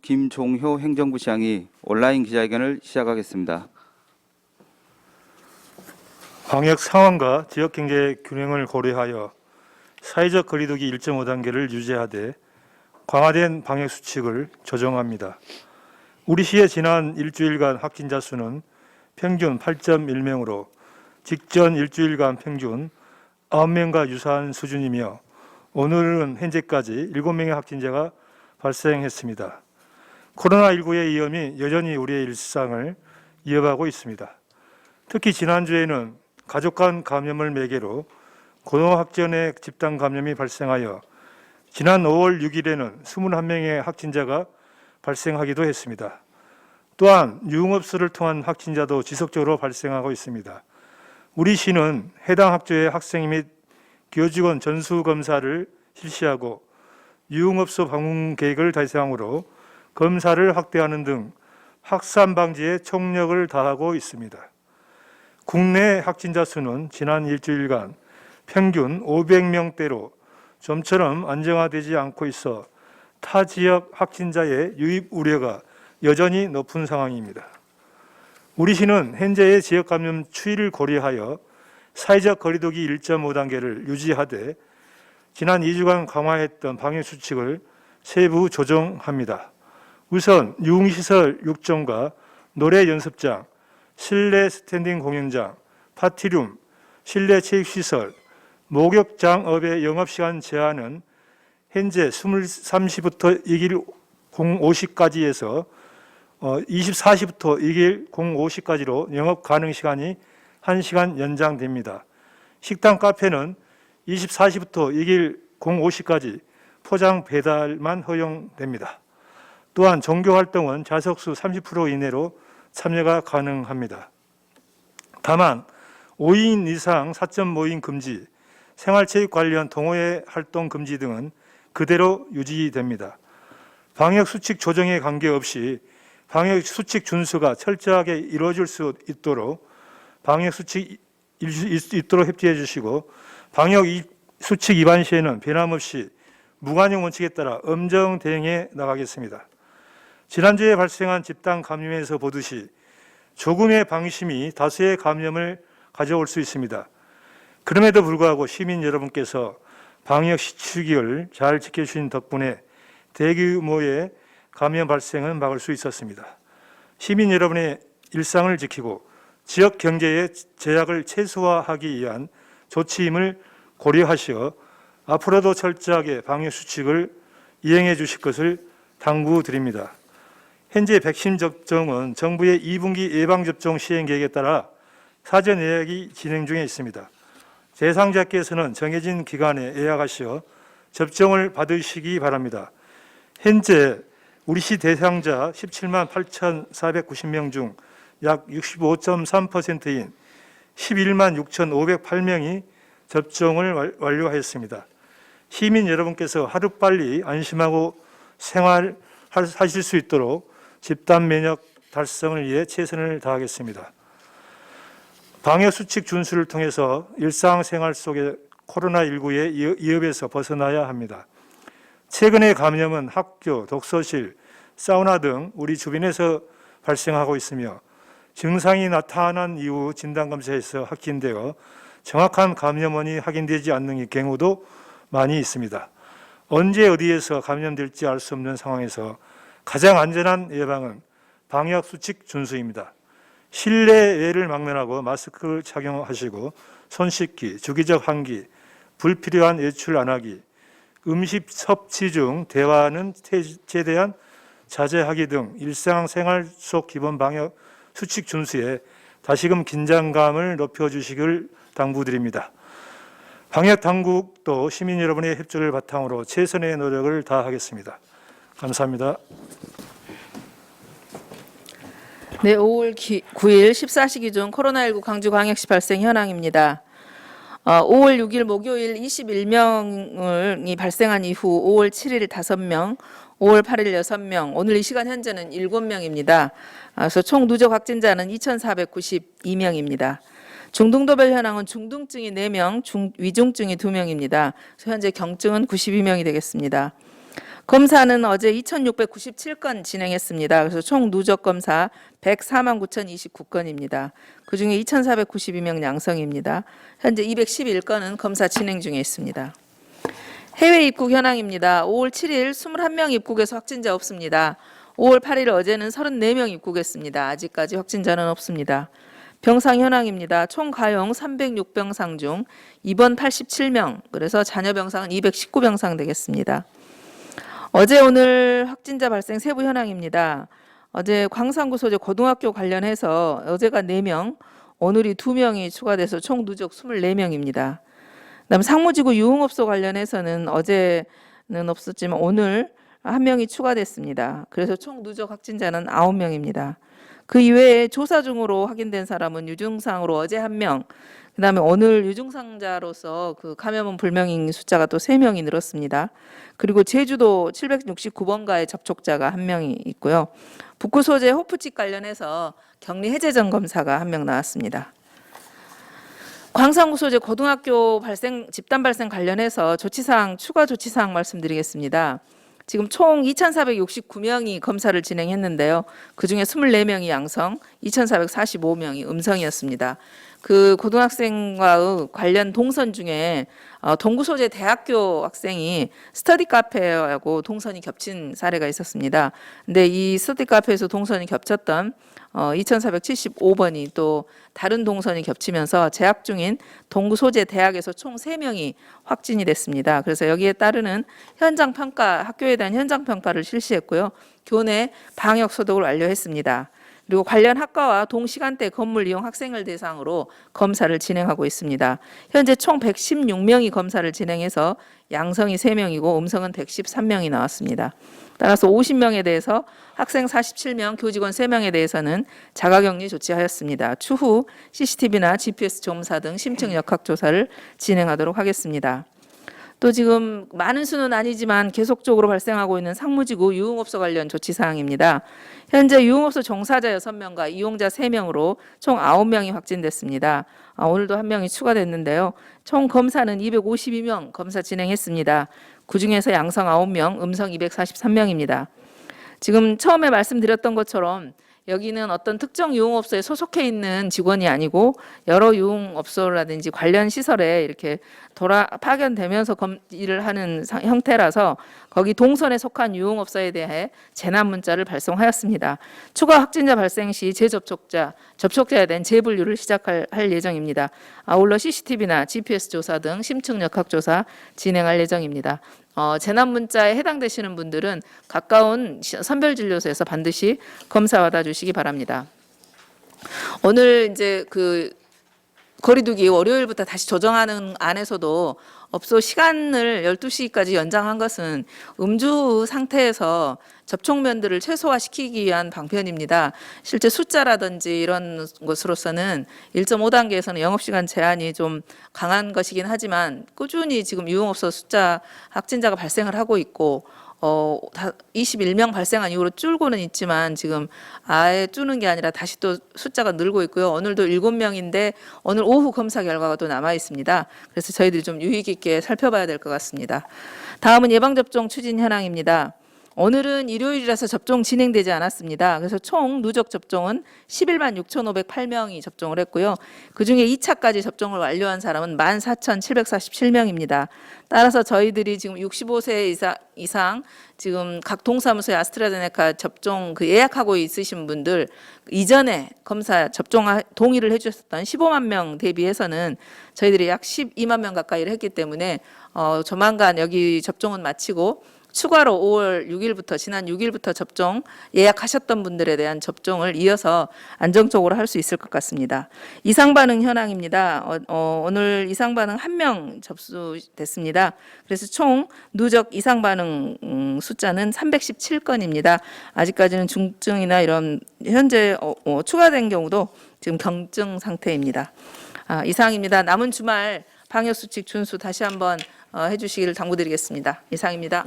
김종효 행정부시장이 온라인 기자회견을 시작하겠습니다. 방역 상황과 지역 경제 균형을 고려하여 사회적 거리두기 1.5단계를 유지하되 강화된 방역 수칙을 조정합니다. 우리 시의 지난 일주일간 확진자 수는 평균 8.1명으로 직전 일주일간 평균 9명과 유사한 수준이며 오늘은 현재까지 7명의 확진자가 발생했습니다. 코로나19의 위험이 여전히 우리의 일상을 이어가고 있습니다. 특히 지난주에는 가족 간 감염을 매개로 고노확전의 집단 감염이 발생하여 지난 5월 6일에는 21명의 확진자가 발생하기도 했습니다. 또한 유흥업소를 통한 확진자도 지속적으로 발생하고 있습니다. 우리 시는 해당 학교의 학생 및 교직원 전수검사를 실시하고 유흥업소 방문 계획을 대상으로 검사를 확대하는 등 확산 방지에 총력을 다하고 있습니다. 국내 확진자 수는 지난 일주일간 평균 500명대로 좀처럼 안정화되지 않고 있어 타 지역 확진자의 유입 우려가 여전히 높은 상황입니다. 우리 시는 현재의 지역 감염 추이를 고려하여 사회적 거리두기 1.5단계를 유지하되 지난 2주간 강화했던 방역 수칙을 세부 조정합니다. 우선 유흥시설 6종과 노래 연습장, 실내 스탠딩 공연장, 파티룸, 실내 체육시설, 목욕장업의 영업시간 제한은 현재 23시부터 2일 05시까지 해서 24시부터 2일 05시까지로 영업 가능 시간이 1시간 연장됩니다. 식당, 카페는 24시부터 2일 05시까지 포장 배달만 허용됩니다. 또한 종교활동은 좌석수 30% 이내로 참여가 가능합니다. 다만 5인 이상 사적 모임 금지, 생활체육 관련 동호회 활동 금지 등은 그대로 유지됩니다. 방역수칙 조정에 관계없이 방역수칙 준수가 철저하게 이루어질 수 있도록 방역수칙 있도록 협조해 주시고 방역수칙 위반 시에는 변함없이 무관용 원칙에 따라 엄정 대응해 나가겠습니다. 지난주에 발생한 집단 감염에서 보듯이 조금의 방심이 다수의 감염을 가져올 수 있습니다. 그럼에도 불구하고 시민 여러분께서 방역 수칙을 잘 지켜주신 덕분에 대규모의 감염 발생은 막을 수 있었습니다. 시민 여러분의 일상을 지키고 지역 경제의 제약을 최소화하기 위한 조치임을 고려하시어 앞으로도 철저하게 방역 수칙을 이행해 주실 것을 당부드립니다. 현재 백신 접종은 정부의 2분기 예방접종 시행 계획에 따라 사전 예약이 진행 중에 있습니다. 대상자께서는 정해진 기간에 예약하시어 접종을 받으시기 바랍니다. 현재 우리 시 대상자 17만 8,490명 중 약 65.3%인 11만 6,508명이 접종을 완료하였습니다. 시민 여러분께서 하루빨리 안심하고 생활하실 수 있도록 집단 면역 달성을 위해 최선을 다하겠습니다. 방역수칙 준수를 통해서 일상생활 속에 코로나19의 위협에서 벗어나야 합니다. 최근의 감염은 학교, 독서실, 사우나 등 우리 주변에서 발생하고 있으며 증상이 나타난 이후 진단검사에서 확진되어 정확한 감염원이 확인되지 않는 경우도 많이 있습니다. 언제 어디에서 감염될지 알 수 없는 상황에서 가장 안전한 예방은 방역수칙 준수입니다. 실내외를 막론하고 마스크를 착용하시고 손 씻기, 주기적 환기, 불필요한 외출 안 하기, 음식 섭취 중 대화는 최대한 자제하기 등 일상생활 속 기본 방역 수칙 준수에 다시금 긴장감을 높여주시길 당부드립니다. 방역당국도 시민 여러분의 협조를 바탕으로 최선의 노력을 다하겠습니다. 감사합니다. 네, 5월 9일 14시 기준 코로나19 광주광역시 발생 현황입니다. 5월 6일 목요일 21명이 발생한 이후 5월 7일 5명, 5월 8일 6명, 오늘 이 시간 현재는 7명입니다. 그래서 총 누적 확진자는 2,492명입니다. 중등도별 현황은 중등증이 4명, 위중증이 2명입니다. 현재 경증은 92명이 되겠습니다. 검사는 어제 2,697건 진행했습니다. 그래서 총 누적 검사 104만 9,029건입니다. 그중에 2,492명 양성입니다. 현재 211건은 검사 진행 중에 있습니다. 해외 입국 현황입니다. 5월 7일 21명 입국해서 확진자 없습니다. 5월 8일 어제는 34명 입국했습니다. 아직까지 확진자는 없습니다. 병상 현황입니다. 총 가용 306병상 중 입원 87명, 그래서 잔여 병상은 219병상 되겠습니다. 어제 오늘 확진자 발생 세부 현황입니다. 어제 광산구 소재 고등학교 관련해서 어제가 4명, 오늘이 2명이 추가돼서 총 누적 24명입니다. 그다음 상무지구 유흥업소 관련해서는 어제는 없었지만 오늘 1명이 추가됐습니다. 그래서 총 누적 확진자는 9명입니다. 그 이외에 조사 중으로 확인된 사람은 유증상으로 어제 1명, 그다음에 오늘 유증상자로서 그 감염은 불명인 숫자가 또 3명이 늘었습니다. 그리고 제주도 769번가의 접촉자가 1명이 있고요. 북구 소재 호프집 관련해서 격리 해제 전 검사가 1명 나왔습니다. 광산구 소재 고등학교 집단 발생 관련해서 추가 조치사항 말씀드리겠습니다. 지금 총 2,469명이 검사를 진행했는데요. 그중에 24명이 양성, 2,445명이 음성이었습니다. 그 고등학생과의 관련 동선 중에 동구 소재 대학교 학생이 스터디 카페하고 동선이 겹친 사례가 있었습니다. 근데 이 스터디 카페에서 동선이 겹쳤던 2,475번이 또 다른 동선이 겹치면서 재학 중인 동구 소재 대학에서 총 3명이 확진이 됐습니다. 그래서 여기에 따르는 현장 평가, 학교에 대한 현장 평가를 실시했고요. 교내 방역 소독을 완료했습니다. 그리고 관련 학과와 동시간대 건물 이용 학생을 대상으로 검사를 진행하고 있습니다. 현재 총 116명이 검사를 진행해서 양성이 3명이고 음성은 113명이 나왔습니다. 따라서 50명에 대해서 학생 47명, 교직원 3명에 대해서는 자가격리 조치하였습니다. 추후 CCTV나 GPS 조사 등 심층 역학조사를 진행하도록 하겠습니다. 또 지금 많은 수는 아니지만 계속적으로 발생하고 있는 상무지구 유흥업소 관련 조치사항입니다. 현재 유흥업소 종사자 6명과 이용자 3명으로 총 9명이 확진됐습니다. 오늘도 1명이 추가됐는데요. 총 검사는 252명 검사 진행했습니다. 그중에서 양성 9명, 음성 243명입니다. 지금 처음에 말씀드렸던 것처럼 여기는 어떤 특정 유흥업소에 소속해 있는 직원이 아니고 여러 유흥업소라든지 관련 시설에 이렇게 파견되면서 일을 하는 형태라서 거기 동선에 속한 유흥업소에 대해 재난 문자를 발송하였습니다. 추가 확진자 발생 시 접촉자에 대한 재분류를 시작할 예정입니다. 아울러 CCTV나 GPS 조사 등 심층 역학조사 진행할 예정입니다. 재난 문자에 해당되시는 분들은 가까운 선별진료소에서 반드시 검사 받아주시기 바랍니다. 오늘 이제 그 거리두기 월요일부터 다시 조정하는 안에서도 업소 시간을 12시까지 연장한 것은 음주 상태에서 접촉면들을 최소화시키기 위한 방편입니다. 실제 숫자라든지 이런 것으로서는 1.5단계에서는 영업시간 제한이 좀 강한 것이긴 하지만 꾸준히 지금 유흥업소 숫자 확진자가 발생을 하고 있고 21명 발생한 이후로 줄고는 있지만 지금 아예 줄는 게 아니라 다시 또 숫자가 늘고 있고요. 오늘도 7명인데 오늘 오후 검사 결과가 또 남아 있습니다. 그래서 저희들이 좀 유의 있게 살펴봐야 될 것 같습니다. 다음은 예방접종 추진 현황입니다. 오늘은 일요일이라서 접종 진행되지 않았습니다. 그래서 총 누적 접종은 11만 6,508명이 접종을 했고요. 그중에 2차까지 접종을 완료한 사람은 14,747명입니다. 따라서 저희들이 지금 65세 이상 지금 각 동사무소에 아스트라제네카 접종 예약하고 있으신 분들 이전에 검사 접종 동의를 해주셨던 15만 명 대비해서는 저희들이 약 12만 명 가까이를 했기 때문에 조만간 여기 접종은 마치고 추가로 5월 6일부터 지난 6일부터 접종 예약하셨던 분들에 대한 접종을 이어서 안정적으로 할 수 있을 것 같습니다. 이상 반응 현황입니다. 오늘 이상 반응 1명 접수됐습니다. 그래서 총 누적 이상 반응 숫자는 317건입니다. 아직까지는 중증이나 이런 현재 추가된 경우도 지금 경증 상태입니다. 이상입니다. 남은 주말 방역수칙 준수 다시 한번 해주시기를 당부드리겠습니다. 이상입니다.